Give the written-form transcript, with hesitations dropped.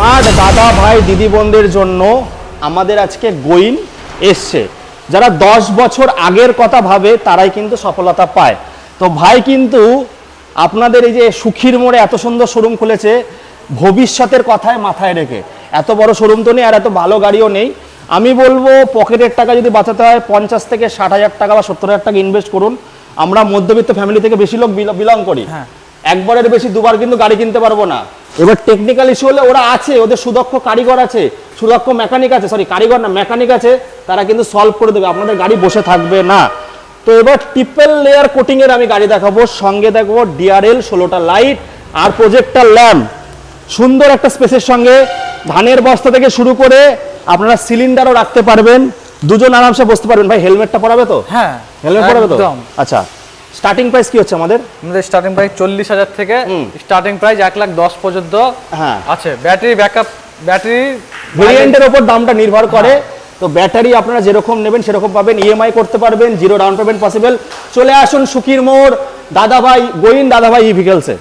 Smart দাদা ভাই দিদি বোনদের জন্য আমাদের আজকে গোইন এসছে। যারা 10 বছর আগের কথা ভাবে তারাই কিন্তু সফলতা পায়। তো ভাই কিন্তু আপনাদের এই যে সুখীর মোড়ে এত সুন্দর শোরুম খুলেছে ভবিষ্যতের কথায় মাথায় রেখে। এত বড় শোরুম তো নেই আর এত ভালো গাড়িও নেই। আমি বলবো পকেটের টাকা যদি বাঁচাতে হয় 50 থেকে 60,000 টাকা বা 70,000 টাকা ইনভেস্ট করুন। আমরা মধ্যবিত্ত ফ্যামিলি থেকে বেশি লোক বিলং করি, একবারের বেশি দুবার কিন্তু গাড়ি কিনতে পারবো না। এবার টেকনিক্যাল ইস্যু হলে ওরা আছে, ওদের সুদক্ষ কারিগর আছে, সুদক্ষ মেকানিক আছে, সরি কারিগর না মেকানিক আছে, তারা কিন্তু সলভ করে দেবে, আপনাদের গাড়ি বসে থাকবে না। তো এবার ট্রিপল লেয়ার কোটিং এর আমি গাড়ি দেখাবো, সঙ্গে দেখবো ডিআরএল 16টা লাইট আর প্রজেক্টর ল্যাম্প, সুন্দর একটা স্পেসের সঙ্গে। ধানের বস্তা থেকে শুরু করে আপনারা সিলিন্ডারও রাখতে পারবেন, দুজন আরামসে বসতে পারবেন। ভাই হেলমেটটা পরাবে তো? হ্যাঁ হেলমেট পরাবে তো? আচ্ছা, স্টার্টিং প্রাইস কি হচ্ছে আমাদের? আমাদের স্টার্টিং প্রাইস 40,000 থেকে স্টার্টিং প্রাইস 1,10,000 পর্যন্ত আছে। ব্যাটারি ব্যাকআপ, ব্যাটারি ভেরিয়েন্টের উপর দামটা নির্ভর করে। তো ব্যাটারি আপনারা যেরকম নেবেন সেরকম পাবেন, ইএমআই করতে পারবেন, জিরো ডাউন পেমেন্ট পসিবল। চলে আসুন সুখীর মোড় দাদাভাই গোইন দাদাভাই ই ভেহিকলসে।